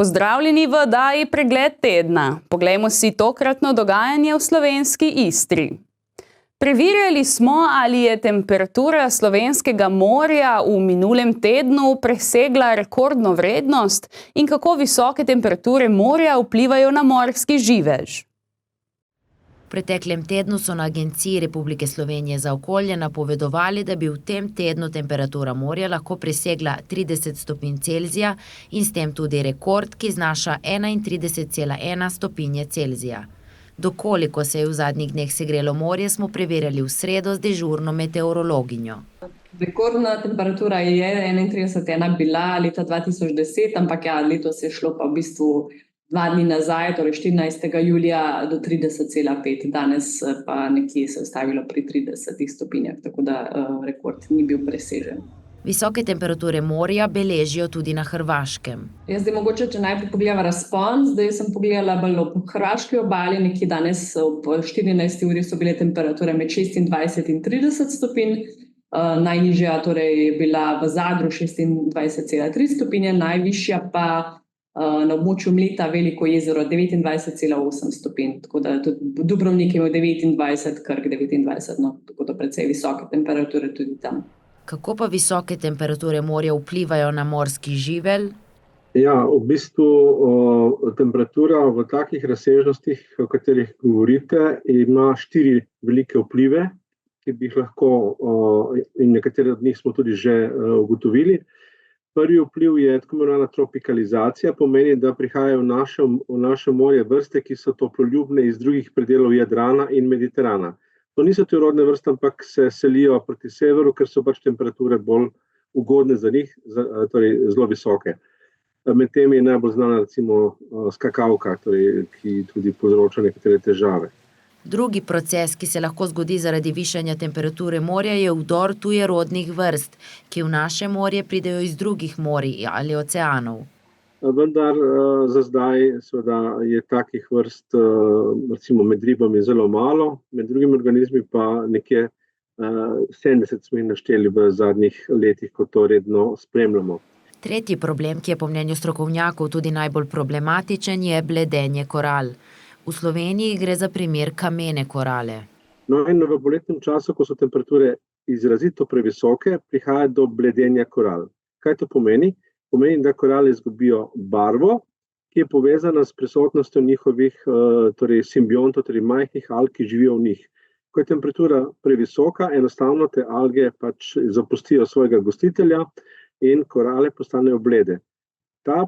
Pozdravljeni v oddaji Pregled tedna. Poglejmo si tokratno dogajanje v slovenski Istri. Preverjali smo, ali je temperatura slovenskega morja v minulem tednu presegla rekordno vrednost in kako visoke temperature morja vplivajo na morski živež. V preteklem tednu so na Agenciji Republike Slovenije za okolje napovedovali, da bi v tem tednu temperatura morja lahko presegla 30 stopinj Celzija in s tem tudi rekord, ki znaša 31,1 stopinje Celzija. Dokoliko se je v zadnjih dneh segrelo morje, smo preverjali v sredo z dežurno meteorologinjo. Rekordna temperatura je 31,1 bila leta 2010, ampak letos je šlo pa v bistvu 2 dni nazaj, torej 14. julija do 30,5. Danes pa nekje se je stavilo pri 30 stopinjah, tako da rekord ni bil presežen. Visoke temperature morja beležijo tudi na Hrvaškem. Zdaj mogoče, če najprej pogledava razpon, zdaj sem pogledala bolj ob hrvaški obali, nekje danes ob 14. uri so bile temperature med 26 in 30 stopinj. Najnižja torej je bila v Zadru 26,3 stopinje, najvišja pa na območju Mleta Veliko jezero 29,8 stopinj, tako da tudi Dubrovnik je imel 29, Krk 29, tako da precej visoke temperature tudi tam. Kako pa visoke temperature morja vplivajo na morski živelj? V bistvu temperatura v takih razsežnostih, o katerih govorite, ima 4 velike vplive, ki bi jih lahko, in nekatere od njih smo tudi že ugotovili. Prvi vpliv je tako imenovana tropikalizacija, pomeni, da prihajajo v naše morje vrste, ki so toploljubne iz drugih predelov Jadrana in Mediterana. To niso tujerodne vrste, ampak se selijo proti severu, ker so pač temperature bolj ugodne za njih, torej zelo visoke. Med temi je najbolj znana recimo skakavka, torej, ki tudi povzroča nekatere težave. Drugi proces, ki se lahko zgodi zaradi višanja temperature morja, je vdor tujerodnih vrst, ki v naše morje pridejo iz drugih morij ali oceanov. Vendar za zdaj seveda je takih vrst recimo med ribami zelo malo, med drugimi organizmi pa nekje 70 smo jih našteli v zadnjih letih, ko to redno spremljamo. Tretji problem, ki je po mnenju strokovnjakov tudi najbolj problematičen, je bledenje koral. V Sloveniji gre za primer kamene korale. In v poletnem času, ko so temperature izrazito previsoke, prihaja do bledenja koral. Kaj to pomeni? Pomeni, da korale izgubijo barvo, ki je povezana s prisotnostjo njihovih simbiontov, torej majhnih alg, ki živijo v njih. Ko je temperatura previsoka, enostavno te alge pač zapustijo svojega gostitelja in korale postanejo blede. Ta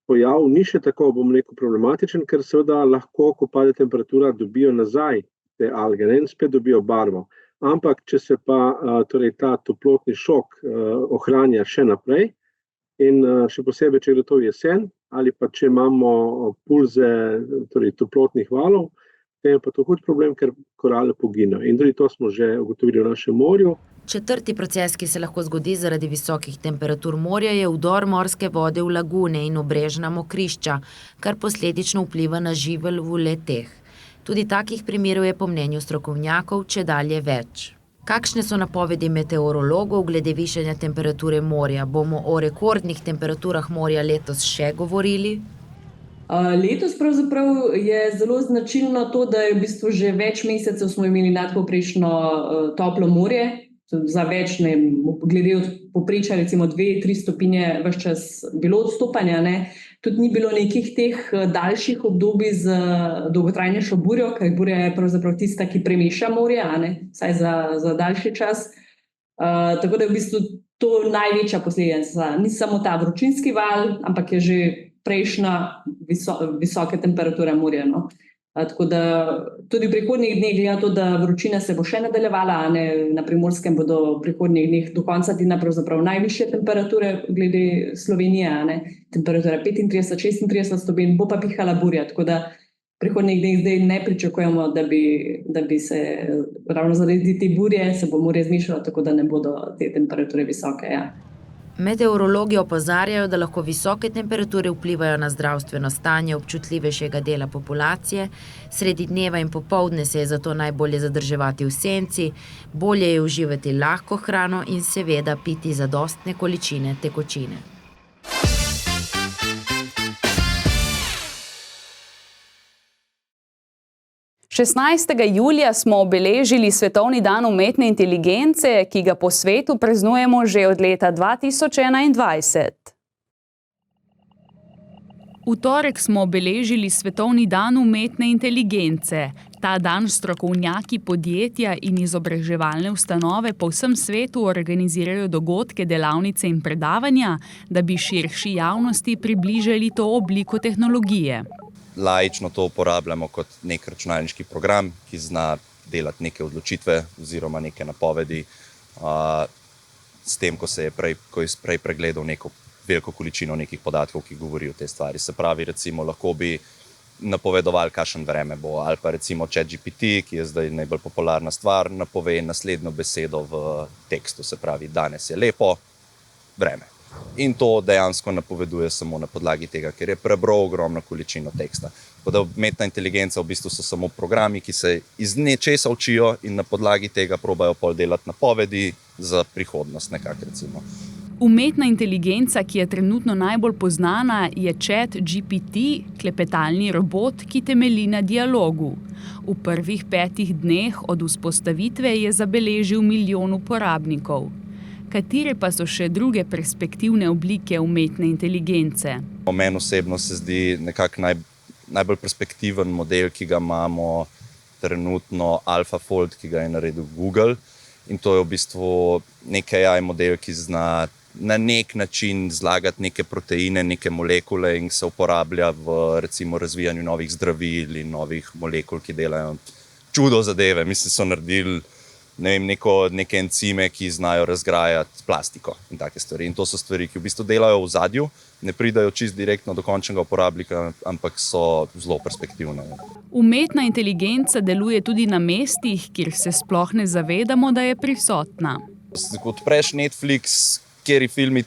pojav ni še tako, problematičen, ker seveda lahko, ko pade temperatura, dobijo nazaj te alge in spet dobijo barvo. Ampak, če se pa ta toplotni šok ohranja še naprej, in še posebej, če gre to v jesen, ali pa če imamo pulze toplotnih valov, potem je pa to hud problem, ker korale poginejo. In tudi to smo že ugotovili v našem morju. Četrti proces, ki se lahko zgodi zaradi visokih temperatur morja, je vdor morske vode v lagune in obrežna mokrišča, kar posledično vpliva na živelj v leteh. Tudi takih primerov je po mnenju strokovnjakov čedalje več. Kakšne so napovedi meteorologov glede višanja temperature morja? Bomo o rekordnih temperaturah morja letos še govorili? Letos pravzaprav je zelo značilno to, da je v bistvu že več mesecev smo imeli nadpovprečno toplo morje. Za več, glede od povprečja recimo 2-3 stopinje ves čas bilo odstopanja, Tudi ni bilo nekih teh daljših obdobij z dolgotrajnejšo burjo, ker burja je pravzaprav tista, ki premeša morje, vsaj za daljši čas. Tako da je v bistvu to največja posledica. Ni samo ta vročinski val, ampak je že prejšnja visoke temperature morja. Tako da tudi v prihodnjih dneh glede to, da vročina se bo še nadaljevala, na Primorskem bodo v prihodnjih dneh do konca tedna pravzaprav najvišje temperature glede Slovenije, temperatura 35-36 stopinj, bo pa pihala burja, tako da v prihodnjih dneh zdaj ne pričakujemo, da bi se ravno zaradi te burje se bo morje zmešalo, tako da ne bodo te temperature visoke. Meteorologi opozarjajo, da lahko visoke temperature vplivajo na zdravstveno stanje občutljivejšega dela populacije. Sredi dneva in popoldne se je zato najbolje zadrževati v senci, bolje je uživati lahko hrano in seveda piti zadostne količine tekočine. 16. julija smo obeležili Svetovni dan umetne inteligence, ki ga po svetu praznujemo že od leta 2021. V torek smo obeležili Svetovni dan umetne inteligence. Ta dan strokovnjaki podjetja in izobraževalne ustanove po vsem svetu organizirajo dogodke, delavnice in predavanja, da bi širši javnosti približali to obliko tehnologije. Laično to uporabljamo kot nek računalniški program, ki zna delati neke odločitve oziroma neke napovedi, s tem, ko je prej pregledal neko veliko količino nekih podatkov, ki govorijo o te stvari. Se pravi, recimo, lahko bi napovedovali, kakšen vreme bo, ali pa recimo ChatGPT, ki je zdaj najbolj popularna stvar, napove naslednjo besedo v tekstu. Se pravi, danes je lepo, vreme. In to dejansko napoveduje samo na podlagi tega, ker je prebral ogromno količino teksta. Tako da umetna inteligenca v bistvu so samo programi, ki se iz nečesa učijo in na podlagi tega probajo pol delati napovedi za prihodnost nekako recimo. Umetna inteligenca, ki je trenutno najbolj poznana, je ChatGPT, klepetalni robot, ki temelji na dialogu. V prvih 5 dneh od vzpostavitve je zabeležil 1 milijon uporabnikov. Katere pa so še druge perspektivne oblike umetne inteligence? Meni osebno se zdi nekako najbolj perspektiven model, ki ga imamo trenutno AlphaFold, ki ga je naredil Google. In to je v bistvu nek AI model, ki zna na nek način zlagati neke proteine, neke molekule in se uporablja v recimo razvijanju novih zdravil in novih molekul, ki delajo čudo zadeve. Mislim, so naredili neke encime, ki znajo razgrajati plastiko in take stvari. In to so stvari, ki v bistvu delajo v zadju, ne pridajo čist direktno do končnega uporabnika, ampak so zelo perspektivne. Umetna inteligenca deluje tudi na mestih, kjer se sploh ne zavedamo, da je prisotna. Ko odpreš Netflix, kateri filmi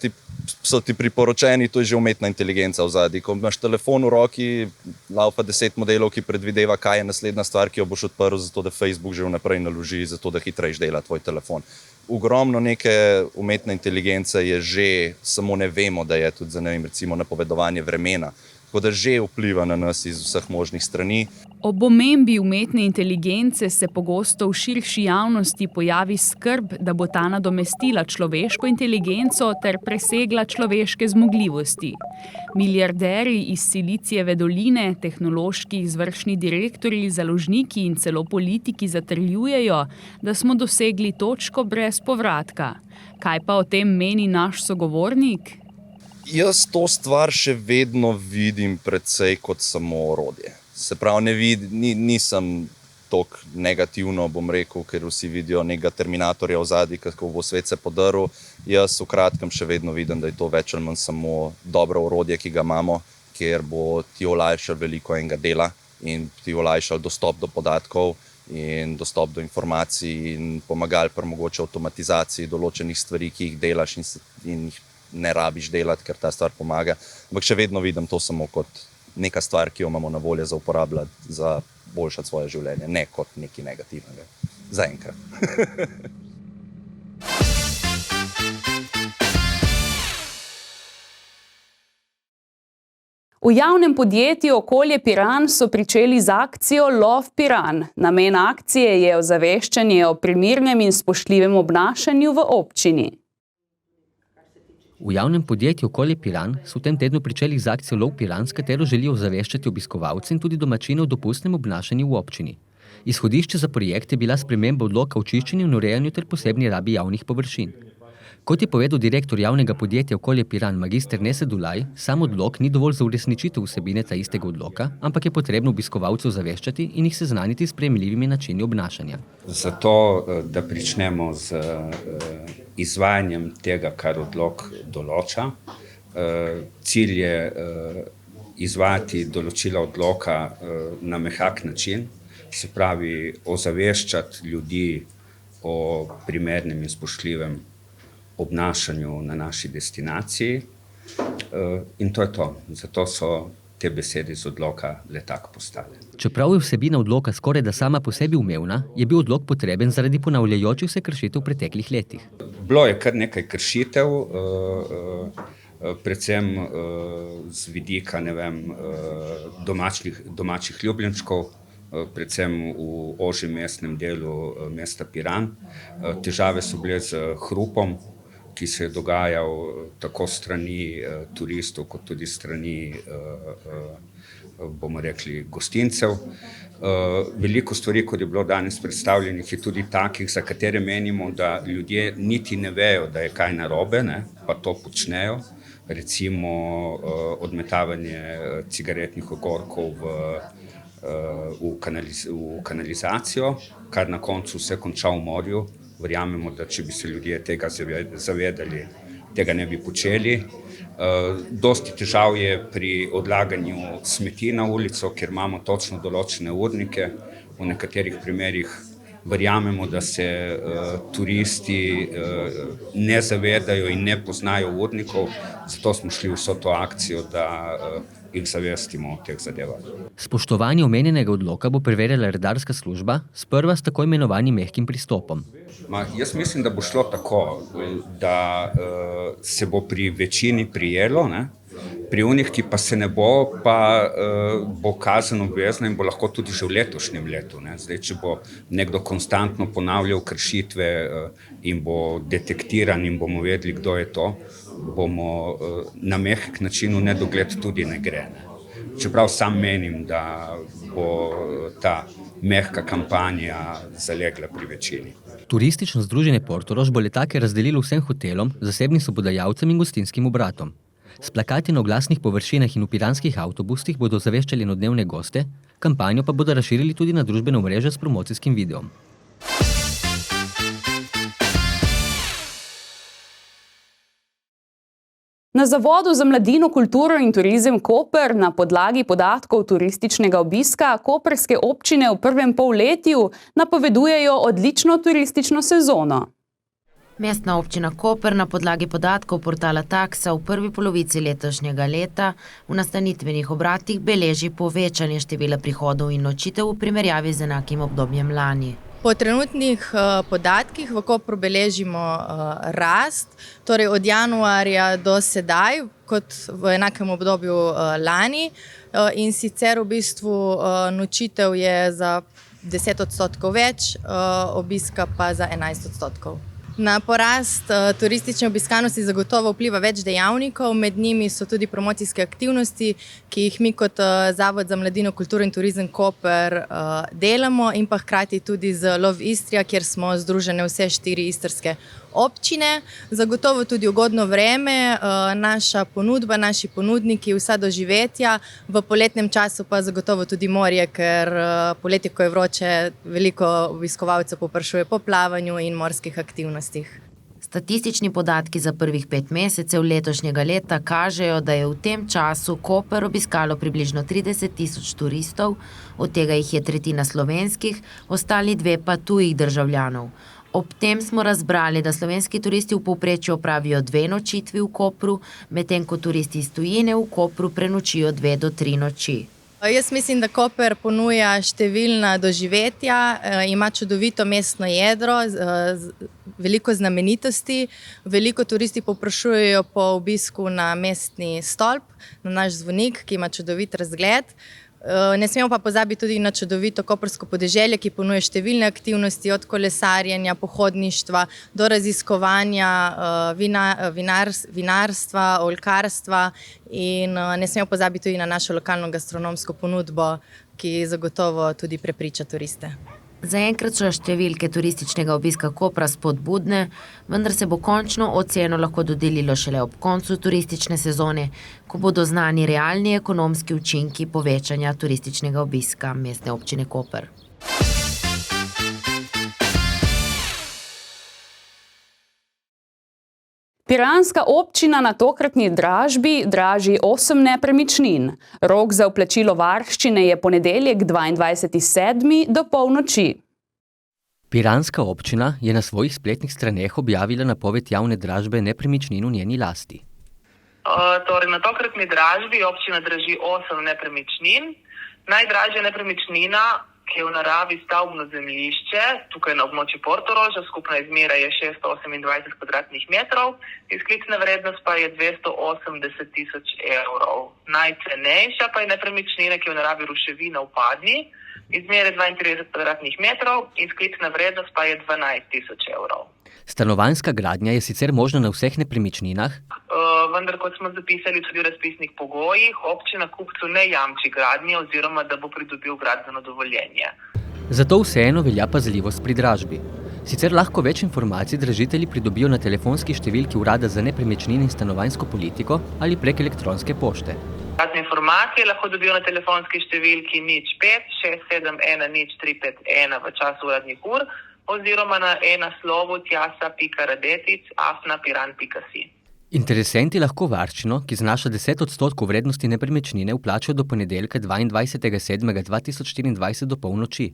so ti priporočeni, to je že umetna inteligenca v zadnji. Ko imaš telefon v roki, laufa 10 modelov, ki predvideva, kaj je naslednja stvar, ki jo boš odprl, zato da Facebook že vnaprej naloži, zato da hitrejš dela tvoj telefon. Ogromno neke umetne inteligence je že, samo ne vemo, da je tudi za recimo napovedovanje vremena. Tako da že vpliva na nas iz vseh možnih strani. Ob omembi umetne inteligence se pogosto v širši javnosti pojavi skrb, da bo ta nadomestila človeško inteligenco ter presegla človeške zmogljivosti. Milijarderji iz Silicijeve doline, tehnološki izvršni direktorji, založniki in celo politiki zatrjujejo, da smo dosegli točko brez povratka. Kaj pa o tem meni naš sogovornik? Jaz to stvar še vedno vidim precej kot samo orodje. Se pravi, nisem toliko negativno, bom rekel, ker vsi vidijo nekega Terminatorja v zadnji, kako bo svet se podrl. Jaz v kratkem še vedno vidim, da je to več ali manj samo dobro orodje, ki ga imamo, ker bo ti olajšal veliko enega dela in ti olajšal dostop do podatkov in dostop do informacij in pomagal pri mogoče avtomatizaciji določenih stvari, ki jih delaš in jih ne rabiš delati, ker ta stvar pomaga. Ampak še vedno vidim to samo kot neka stvar, ki jo imamo na voljo za uporabljati, za boljšati svoje življenje, ne kot nekaj negativnega. Zaenkrat. V javnem podjetju Okolje Piran so pričeli z akcijo Love Piran. Namen akcije je ozaveščanje o primernem in spoštljivem obnašanju v občini. V javnem podjetju Okolje Piran so v tem tednu pričeli z akcijo Love Piran, s katero želijo ozaveščati obiskovalce in tudi domačine o dopustnem obnašanju v občini. Izhodišče za projekt je bila sprememba odloka o čiščenju in urejanju ter posebni rabi javnih površin. Kot je povedal direktor javnega podjetja Okolje Piran magister Nesed Dulaj, sam odlok ni dovolj za uresničitev vsebine ta istega odloka, ampak je potrebno obiskovalce ozaveščati in jih seznaniti s sprejemljivimi načini obnašanja. Zato, da pričnemo z izvajanjem tega, kar odlok določa. Cilj je izvajati določila odloka na mehak način, se pravi ozaveščati ljudi o primernem in spoštljivem obnašanju na naši destinaciji in to je to. Zato so te besede iz odloka le tako postale. Čeprav je vsebina odloka skoraj da sama po sebi umevna, je bil odlok potreben zaradi ponavljajočih se kršitev v preteklih letih. Bilo je kar nekaj kršitev, predvsem z vidika domačih ljubljenčkov, predvsem v ožjem mestnem delu mesta Piran. Težave so bile z hrupom, ki se je dogajal tako strani turistov, kot tudi strani, bomo rekli, gostincev. Veliko stvari, kot je bilo danes predstavljenih, je tudi takih, za katere menimo, da ljudje niti ne vejo, da je kaj narobe, ne, pa to počnejo. Recimo odmetavanje cigaretnih ogorkov v kanalizacijo, kar na koncu vse konča v morju. Verjamemo, da če bi se ljudje tega zavedali, tega ne bi počeli. Dosti težav je pri odlaganju smeti na ulico, ker imamo točno določene urnike. V nekaterih primerih verjamemo, da se turisti ne zavedajo in ne poznajo urnikov, zato smo šli v vso to akcijo, da jih zavestimo o teh zadevah. Spoštovanje omenjenega odloka bo preverjala redarska služba, sprva s tako imenovanim mehkim pristopom. Jaz mislim, da bo šlo tako, da se bo pri večini prijelo, ne? Pri unih, ki pa se ne bo, pa bo kazen obvezna in bo lahko tudi že v letošnjem letu. Ne? Zdaj, če bo nekdo konstantno ponavljal kršitve in bo detektiran in bomo vedeli, kdo je to, bomo na mehek način v nedogled tudi ne gre. Ne? Čeprav sam menim, da bo ta mehka kampanja zalegla pri večini. Turistično združenje Portorož bo letake razdelilo vsem hotelom, zasebnim sobodajalcem in gostinskim obratom. S plakati na oglasnih površinah in v piranskih avtobusih bodo zaveščali enodnevne goste, kampanjo pa bodo razširili tudi na družbene omrežja s promocijskim videom. Na Zavodu za mladino, kulturo in turizem Koper na podlagi podatkov turističnega obiska koprske občine v prvem polletju napovedujejo odlično turistično sezono. Mestna občina Koper na podlagi podatkov portala Taksa v prvi polovici letošnjega leta v nastanitvenih obratih beleži povečanje števila prihodov in nočitev v primerjavi z enakim obdobjem lani. Po trenutnih podatkih v Kopru beležimo rast, torej od januarja do sedaj, kot v enakem obdobju lani, in sicer v bistvu nočitev je za 10% več, obiska pa za 11%. Na porast turistične obiskanosti zagotovo vpliva več dejavnikov, med njimi so tudi promocijske aktivnosti, ki jih mi kot Zavod za mladino, kulturo in turizem Koper delamo, in pa hkrati tudi z Love Istria, kjer smo združene vse 4 istrske občine. Zagotovo tudi ugodno vreme, naša ponudba, naši ponudniki, vsa doživetja, v poletnem času pa zagotovo tudi morje, ker poletje, ko je vroče, veliko obiskovalcev povprašuje po plavanju in morskih aktivnostih. Statistični podatki za prvih 5 mesecev letošnjega leta kažejo, da je v tem času Koper obiskalo približno 30.000 turistov, od tega jih je tretjina slovenskih, ostali 2 pa tujih državljanov. Ob tem smo razbrali, da slovenski turisti v povprečju opravijo 2 nočitvi v Kopru, medtem ko turisti iz tujine v Kopru prenočijo 2 do 3 noči. Jaz mislim, da Koper ponuja številna doživetja, ima čudovito mestno jedro, veliko znamenitosti, veliko turisti povprašujejo po obisku na mestni stolp, na naš zvonik, ki ima čudovit razgled. Ne smemo pa pozabiti tudi na čudovito koprsko podeželje, ki ponuja številne aktivnosti, od kolesarjenja, pohodništva do raziskovanja vinarstva, oljkarstva, in ne smemo pozabiti tudi na našo lokalno gastronomsko ponudbo, ki zagotovo tudi prepriča turiste. Zaenkrat so številke turističnega obiska Kopra spodbudne, vendar se bo končno oceno lahko dodelilo šele ob koncu turistične sezone, ko bodo znani realni ekonomski učinki povečanja turističnega obiska mestne občine Koper. Piranska občina na tokratni dražbi draži 8 nepremičnin. Rok za vplačilo varščine je ponedeljek 22.7. do polnoči. Piranska občina je na svojih spletnih straneh objavila napoved javne dražbe nepremičnin v njeni lasti. Na tokratni dražbi občina draži 8 nepremičnin. Najdražja nepremičnina, ki je v naravi stavbno zemljišče, tukaj na območju Portoroža, skupna izmera je 628 kvadratnih metrov, izklicna vrednost pa je 280.000 evrov. Najcenejša pa je nepremičnina, ki je v naravi ruševina v Padni, izmere 32 kvadratnih metrov, izklicna vrednost pa je 12.000 evrov. Stanovanjska gradnja je sicer možna na vseh nepremičninah, Vendar, kot smo zapisali tudi v razpisnih pogojih, občina kupcu ne jamči gradnje oziroma da bo pridobil gradbeno dovoljenje. zato vseeno velja pazljivost pri dražbi. Sicer lahko več informacij dražitelji pridobijo na telefonski številki Urada za nepremičnine in stanovanjsko politiko ali prek elektronske pošte. Dodatne informacije lahko dobijo na telefonski številki 05 671 0351 v času uradnih ur oziroma na e-naslovu tjasa.radetic@piran.si. Interesenti lahko varščino, ki znaša 10% vrednosti nepremičnine, vplačajo do ponedeljka 22.7.2024 do polnoči.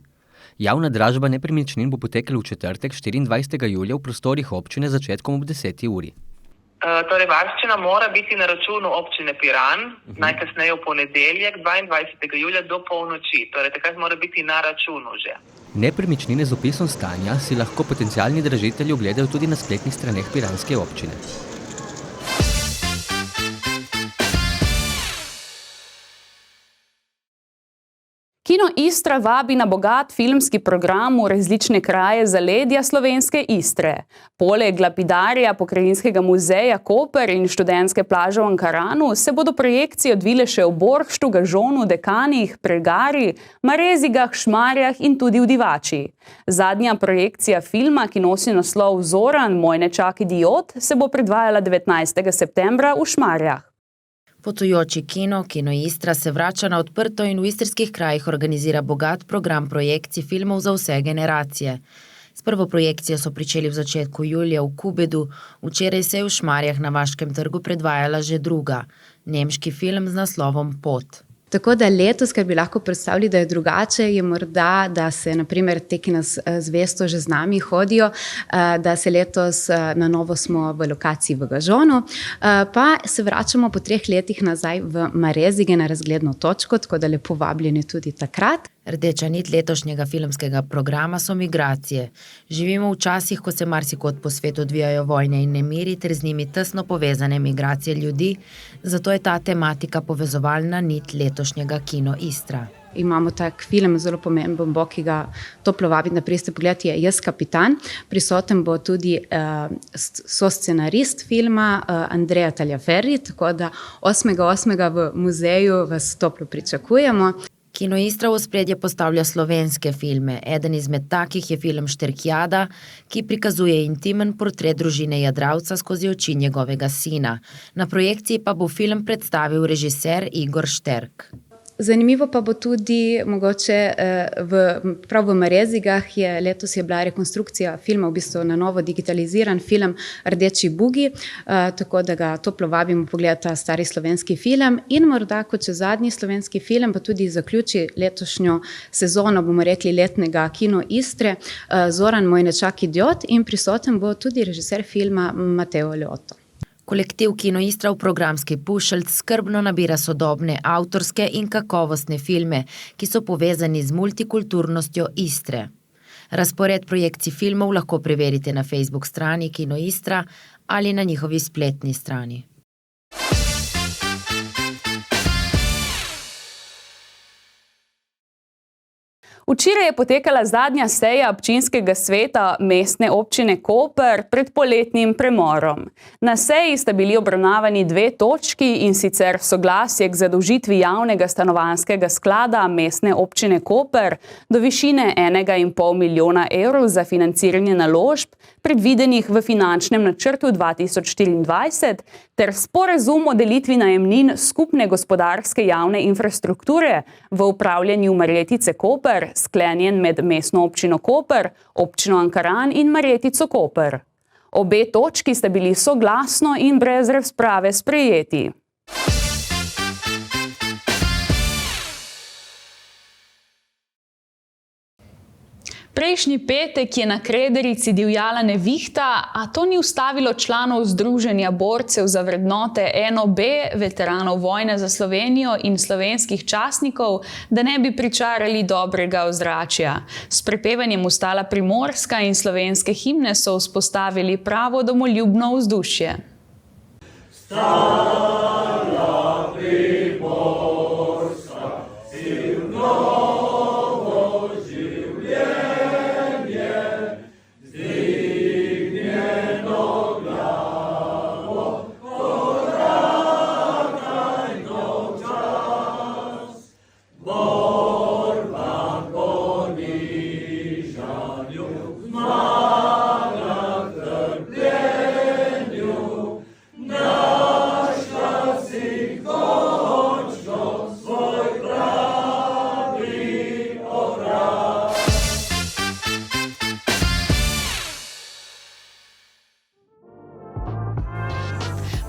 Javna dražba nepremičnin bo potekala v četrtek 24. julija v prostorih občine z začetkom ob 10. uri. Torej, varščina mora biti na računu občine Piran, najkasneje v ponedeljek 22. julija do polnoči. Torej, takrat mora biti na računu že. Nepremičnine z opisom stanja si lahko potencialni dražitelji ogledajo tudi na spletnih straneh piranske občine. Kino Istra vabi na bogat filmski program v različne kraje zaledja slovenske Istre. Poleg lapidarja Pokrajinskega muzeja Koper in študentske plaže v Ankaranu se bodo projekcije odvile še v Borhštu, Gažonu, Dekanih, Pregari, Marezigah, Šmarjah in tudi v Divači. Zadnja projekcija filma, ki nosi naslov Zoran, moj nečak idiot, se bo predvajala 19. septembra v Šmarjah. Potujoči kino, Kino Istra, se vrača na odprto in v istrskih krajih organizira bogat program projekcij filmov za vse generacije. S prvo projekcijo so pričeli v začetku julija v Kubedu, včeraj se je v Šmarjah na Vaškem trgu predvajala že druga, nemški film z naslovom Pot. Tako da letos, kar bi lahko predstavili, da je drugače, je morda, da se naprimer te, ki nas zvesto že z nami hodijo, da se letos na novo smo v lokaciji v Gažonu, pa se vračamo po 3 letih nazaj v Marezige na razgledno točko, tako da lepo vabljeni tudi takrat. Rdeča nit letošnjega filmskega programa so migracije. Živimo v časih, ko se marsikod po svetu odvijajo vojne in nemiri ter z njimi tesno povezane migracije ljudi, zato je ta tematika povezovalna nit letošnjega Kino Istra. Imamo tak film, zelo pomemben bo, ki ga toplo vabim, da prijeste pogledati, je Jaz kapitan. Prisoten bo tudi soscenarist filma Andrea Tagliaferri, tako da 8.8. v muzeju vas toplo pričakujemo. Kino Istra v ospredje postavlja slovenske filme. Eden izmed takih je film Šterkjada, ki prikazuje intimen portret družine Jadravca skozi oči njegovega sina. Na projekciji pa bo film predstavil režiser Igor Šterk. Zanimivo pa bo tudi mogoče prav v Marezigah letos je bila rekonstrukcija filma, v bistvu na novo digitaliziran film Rdeči bugi, tako da ga toplo vabimo pogledati ta stari slovenski film in morda kot še zadnji slovenski film pa tudi zaključi letošnjo sezono, bomo rekli, letnega Kino Istre, Zoran, moj nečak idiot, in prisoten bo tudi režiser filma Mateo Leoto. Kolektiv Kino Istra v programski pušeljc skrbno nabira sodobne, avtorske in kakovostne filme, ki so povezani z multikulturnostjo Istre. Razpored projekcij filmov lahko preverite na Facebook strani Kino Istra ali na njihovi spletni strani. Včeraj je potekala zadnja seja občinskega sveta Mestne občine Koper pred poletnim premorom. Na seji sta bili obravnavani 2 točki, in sicer soglasje k zadolžitvi javnega stanovanjskega sklada Mestne občine Koper do višine 1,5 milijona evrov za financiranje naložb, predvidenih v finančnem načrtu 2024, ter sporazum o delitvi najemnin skupne gospodarske javne infrastrukture v upravljanju Marjetice Koper, sklenjen med Mestno občino Koper, občino Ankaran in Marjetico Koper. Obe točki sta bili soglasno in brez razprave sprejeti. Prejšnji petek je na Krederici divjala nevihta, a to ni ustavilo članov Združenja borcev za vrednote NOB, veteranov vojne za Slovenijo in slovenskih častnikov, da ne bi pričarali dobrega ozračja. S prepevanjem Ustala primorska in slovenske himne so vzpostavili pravo domoljubno vzdušje. Stara primorska, silno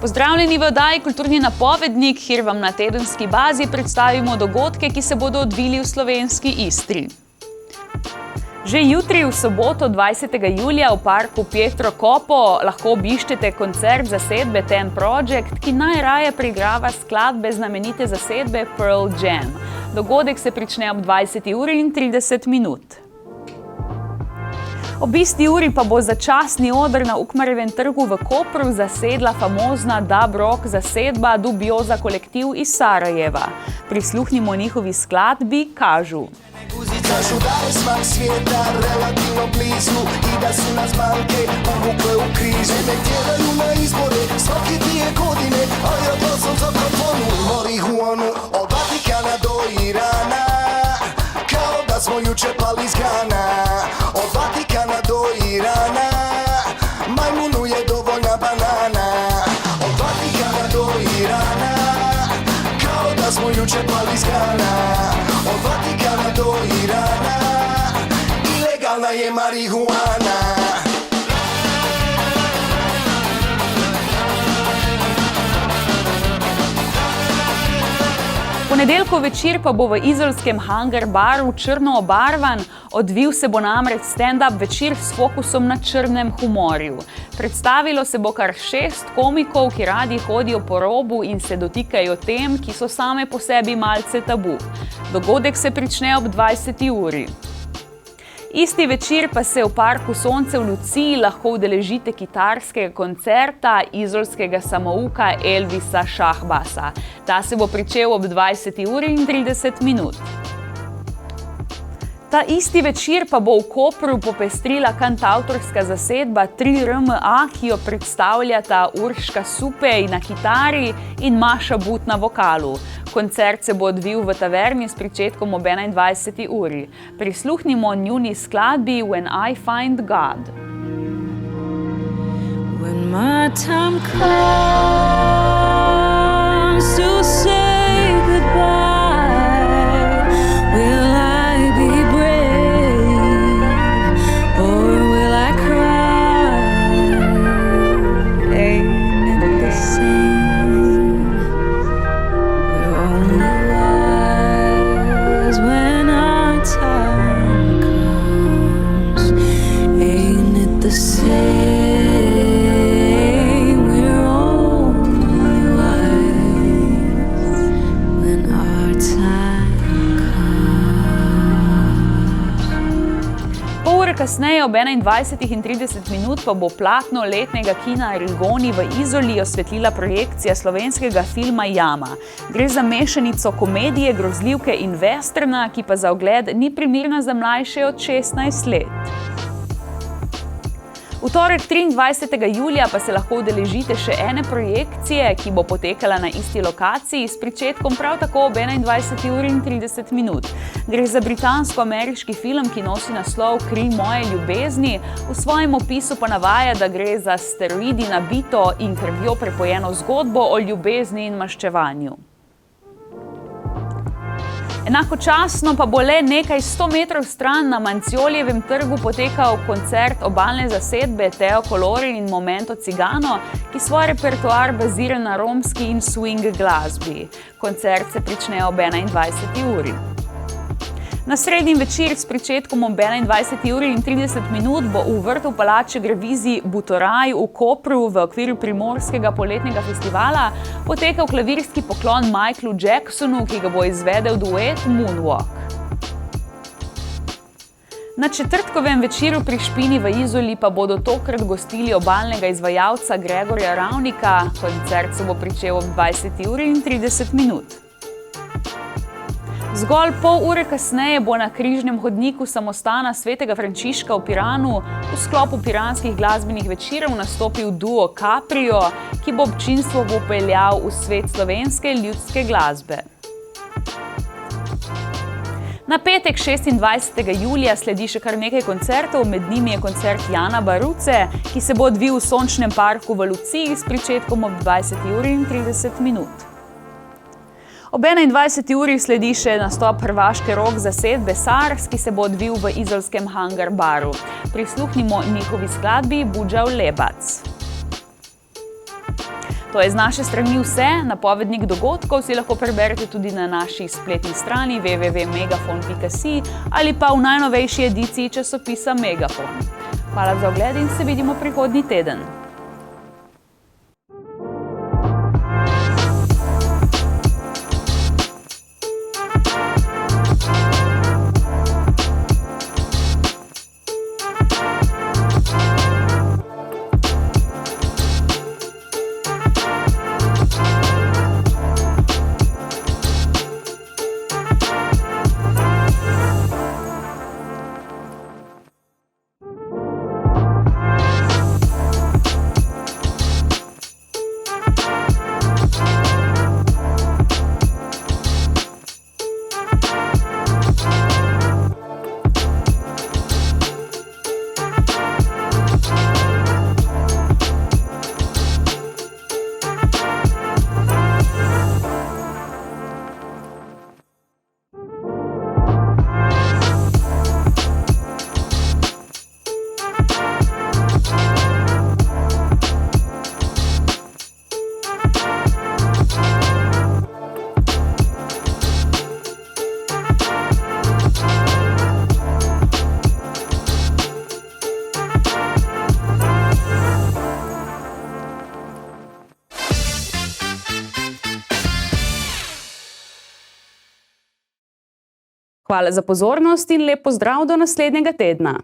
Pozdravljeni v oddaji Kulturni napovednik, kjer vam na tedenski bazi predstavimo dogodke, ki se bodo odvili v slovenski Istri. Že jutri, v soboto 20. julija v parku Pietro Coppo lahko obiščete koncert zasedbe Ten Project, ki najraje preigrava skladbe znamenite zasedbe Pearl Jam. Dogodek se prične ob 20:30. Ob isti uri pa bo začasni oder na Ukmarjevem trgu v Kopru zasedla famozna dub rock zasedba Dubioza kolektiv iz Sarajeva. Prisluhnimo njihovi skladbi Kažu. Kažu da je smak svijeta relativno blizu i da su nas banke uvukle u križe. Me tjeraju na izbore svake 2 godine, a ja glasam za kafonu i marihuanu. Od Vatikana do Irana, kao da smo juče pali iz grana. Od Vatikana do Irana, majmunu je dovoljna banana. Od Vatikana do Irana, kao da smo juče pali iz grana. Od Vatikana do Irana, ilegalna je marihuana. Ponedeljkov večer pa bo v izolskem Hangar baru črno obarvan, odvil se bo namreč stand-up večer s fokusom na črnem humorju. Predstavilo se bo kar 6 komikov, ki radi hodijo po robu in se dotikajo tem, ki so same po sebi malce tabu. Dogodek se prične ob 20. uri. Isti večer pa se v parku Sonce v Luciji lahko udeležite kitarskega koncerta izolskega samouka Elvisa Šahbasa. Ta se bo pričel ob 20:30. Ta isti večer pa bo v Kopru popestrila kantavtorska zasedba 3RMA, ki jo predstavljata Urška Supej na kitari in Maša But na vokalu. Koncert se bo odvil v taverni s pričetkom ob 21. uri. Prisluhnimo njuni skladbi When I Find God. When my time comes to say goodbye, will I be brave or will I cry? Ain't it the same? We're only wise when our time comes. Ain't it the same? Kasneje ob 21:30 pa bo platno letnega kina Rigoni v Izoli osvetlila projekcija slovenskega filma Jama. Gre za mešanico komedije, grozljivke in westerna, ki pa za ogled ni primerna za mlajše od 16 let. V torek 23. julija pa se lahko udeležite še ene projekcije, ki bo potekala na isti lokaciji s pričetkom prav tako ob 21:30. Gre za britansko-ameriški film, ki nosi naslov Kri moje ljubezni. V svojem opisu pa navaja, da gre za steroidi nabito in krvjo prepojeno zgodbo o ljubezni in maščevanju. Enakočasno pa bo le nekaj 100 metrov stran na Mancioljevem trgu potekal koncert obalne zasedbe Teo Colorin in Momento Cigano, ki svoj repertoar bazira na romski in swing glasbi. Koncert se prične ob 21. uri. Na srednji večer s pričetkom ob 21:30 bo v vrtu palače Grevizij Butoraj v Kopru v okviru Primorskega poletnega festivala potekal klavirski poklon Michaelu Jacksonu, ki ga bo izvedel duet Moonwalk. Na četrtkovem večeru pri Špini v Izoli pa bodo tokrat gostili obalnega izvajalca Gregorja Ravnika. Koncert se bo pričel ob 20:30. Zgolj pol ure kasneje bo na križnem hodniku samostana Svetega Frančiška v Piranu v sklopu piranskih glasbenih večerov nastopil duo Caprio, ki bo občinstvo popeljal v svet slovenske ljudske glasbe. Na petek 26. julija sledi še kar nekaj koncertov, med njimi je koncert Jana Baruce, ki se bo odvil v Sončnem parku v Luciji s pričetkom ob 20:30. Ob 21. uri sledi še nastop hrvaške rock zasedbe Sars, ki se bo odvil v izolskem Hangar baru. Prisluhnimo njihovi skladbi Buđav Lebac. To je z naše strani vse, napovednik dogodkov si lahko preberete tudi na naši spletni strani www.megafon.si ali pa v najnovejši ediciji časopisa Megafon. Hvala za ogled in se vidimo prihodnji teden. Hvala za pozornost in lep pozdrav do naslednjega tedna.